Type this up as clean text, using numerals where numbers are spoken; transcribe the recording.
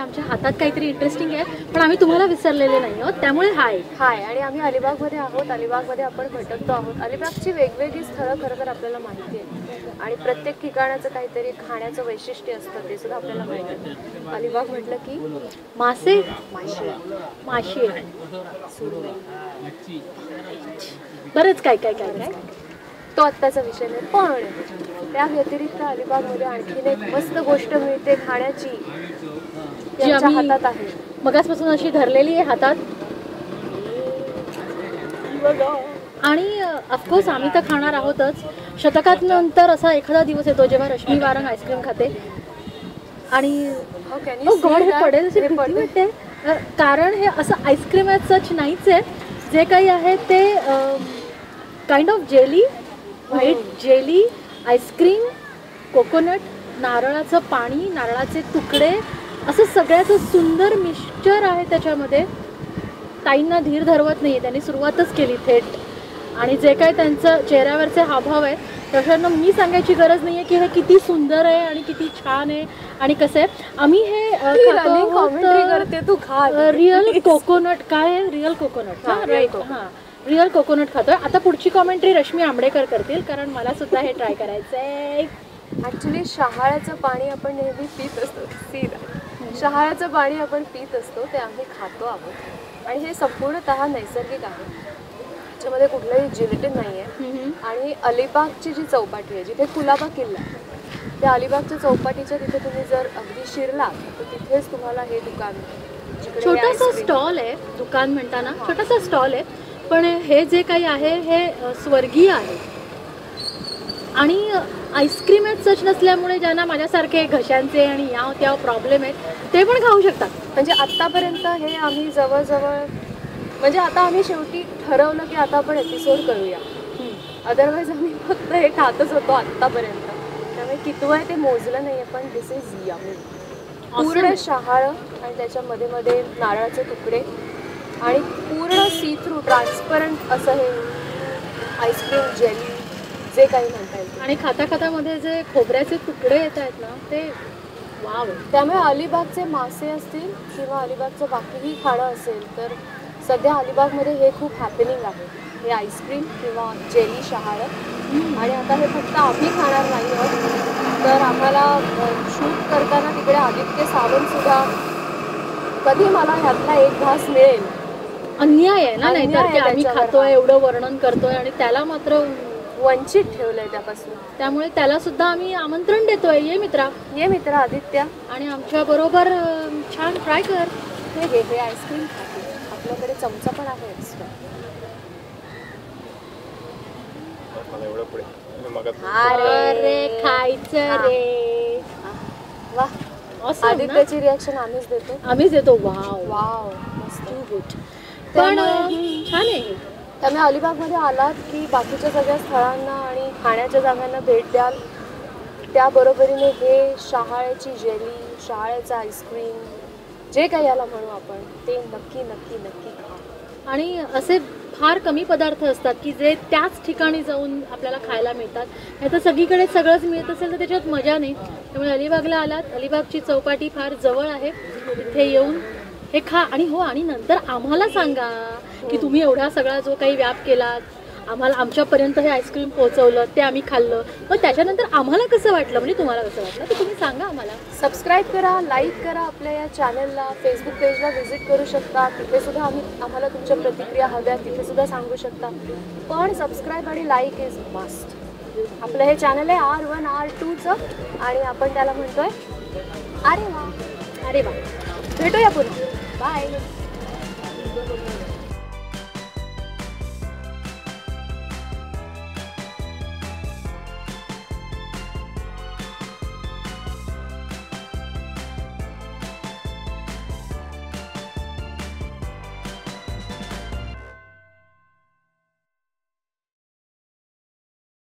आमच्या हातात काहीतरी इंटरेस्टिंग आहे पण आम्ही तुम्हाला विसरलेले नाही आहोत, त्यामुळे हाय. आणि आम्ही अलिबागमध्ये आहोत. अलिबागमध्ये आपण भटकतो आहोत. अलिबागची वेगवेगळी स्थळं खरं तर आपल्याला माहिती आहे आणि प्रत्येक ठिकाणाचं काहीतरी खाण्याचं वैशिष्ट्य असतं, ते सुद्धा आपल्याला माहिती आहे. अलिबाग म्हटलं की मासे, माशी, बरंच काय काय काय काय तो आत्ताचा विषय नाही. पण त्या व्यतिरिक्त अलिबागमध्ये आणखीन एक मस्त गोष्ट मिळते खाण्याची, जी आमच्या हातात आहे. मगासपासून अशी धरलेली आहे हातात. आणि ऑफकोर्स आम्ही तर खाणार आहोतच. शतकात नंतर असा एखादा दिवस येतो जेव्हा रश्मी वारंग आईस्क्रीम खाते आणि गॉड हे पडेल असे भीती वाटते. कारण हे असं आईस्क्रीम ॲज सच नाहीच आहे. जे काही आहे ते kind of jelly, white jelly, ice cream, coconut, नारळाचं पाणी, नारळाचे तुकडे, असं सगळ्याचं सुंदर मिक्सचर आहे त्याच्यामध्ये. ताईंना धीर धरवत नाही, त्यांनी सुरुवातच केली थेट. आणि जे काही त्यांचं चेहऱ्यावरचे हावभाव आहेत त्याच्यानं मी सांगायची गरज नाही आहे की हे किती सुंदर आहे आणि किती छान आहे आणि कसं आहे. आम्ही हे करते तू खा रिअल कोकोनट. काय आहे रिअल कोकोनट? हां राईट, हां रिअल कोकोनट खातोय. आता पुढची कॉमेंट्री रश्मी आंबडेकर करतील कारण मला सुद्धा हे ट्राय करायचं आहे. ॲक्च्युली शहाळ्याचं पाणी आपण नेहमी पित असतो. शहाळ्याचं पाणी आपण पित असतो ते आम्ही खातो आहोत आणि हे संपूर्णतः नैसर्गिक आहे. त्याच्यामध्ये कुठलंही जिलेटिन नाही आहे. आणि अलिबागची जी चौपाटी आहे जिथे कुलाबा किल्ला, त्या अलिबागच्या चौपाटीच्या तिथे तुम्ही जर अगदी शिरला तर तिथेच तुम्हाला हे दुकान, छोटासा स्टॉल आहे. दुकान म्हणताना छोटासा स्टॉल आहे पण हे जे काही आहे हे स्वर्गीय आहे. आणि आईस्क्रीम ॲज सच नसल्यामुळे ज्यांना माझ्यासारखे घशांचे आणि या त्या प्रॉब्लेम आहेत ते पण खाऊ शकतात. म्हणजे आत्तापर्यंत हे आम्ही जवळजवळ, म्हणजे आता आम्ही शेवटी ठरवलं की आता आपण एपिसोड करूया. अदरवाईज आम्ही फक्त हे खातच होतो आत्तापर्यंत. त्यामुळे कितवं आहे ते मोजलं नाही आहे पण दिस इज यम्मी. पूर्ण शहाळं आणि त्याच्यामध्ये मध्ये नारळाचे तुकडे आणि पूर्ण सी थ्रू ट्रान्सपरंट असं हे आईस्क्रीम जेली जे काही म्हणता येईल. आणि खाता खातामध्ये जे खोबऱ्याचे तुकडे येत आहेत ना ते वाव. त्यामुळे अलिबागचे मासे असतील किंवा अलिबागचं बाकीही खाणं असेल तर सध्या अलिबागमध्ये हे खूप हॅपनिंग आहे. हे आईस्क्रीम किंवा जेली शहाळं. आणि आता हे फक्त आम्ही खाणार नाही आहोत तर आम्हाला शूट करताना तिकडे आदित्य सावंतसुद्धा कधी मला ह्यातला एक घास मिळेल. अन्याय आहे ना, नाहीतर की आम्ही खातोय एवढं वर्णन करतोय आणि त्याला मात्र वंचित ठेवलंय त्यापासून. त्यामुळे त्याला सुद्धा आम्ही आमंत्रण देतोय. ये मित्रा आदित्य आणि आमच्या बरोबर छान ट्राय कर. हे आईस्क्रीम खाते. आपल्याकडे चमचा पण आहे एक्स्ट्रा. अरे खायचं रे. वा, आदित्यची रिॲक्शन आम्हीच देतो. वाव मस्त गुड. पण छान आहे. त्यामुळे अलिबागमध्ये आलात की बाकीच्या सगळ्या स्थळांना आणि खाण्याच्या जागांना भेट द्याल. त्याबरोबरीने हे शहाळ्याची जेली, शहाळ्याचं आईस्क्रीम, जे काही याला म्हणू आपण, ते नक्की नक्की नक्की खा. आणि असे फार कमी पदार्थ असतात की जे त्याच ठिकाणी जाऊन आपल्याला खायला मिळतात. नाही तर सगळीकडे सगळंच मिळत असेल तर त्याच्यात मजा नाही. त्यामुळे अलिबागला आलात, अलिबागची चौपाटी फार जवळ आहे, तिथे येऊन हे खा. आणि हो, आणि नंतर आम्हाला सांगा की तुम्ही एवढा सगळा जो काही व्याप केलात, आम्हाला आमच्यापर्यंत हे आईस्क्रीम पोहोचवलं, ते आम्ही खाल्लं, मग त्याच्यानंतर आम्हाला कसं वाटलं, म्हणजे तुम्हाला कसं वाटलं ते तुम्ही सांगा आम्हाला. सबस्क्राईब करा, लाईक करा आपल्या या चॅनलला. फेसबुक पेजला व्हिजिट करू शकता, तिथे सुद्धा आम्हाला तुमच्या प्रतिक्रिया हव्या, तिथे सुद्धा सांगू शकता. पण सबस्क्राईब आणि लाईक इज मस्ट. आपलं हे चॅनल आहे R1 R2चं आणि आपण त्याला म्हणतोय अरे वा. भेटूया पुढे. बाय.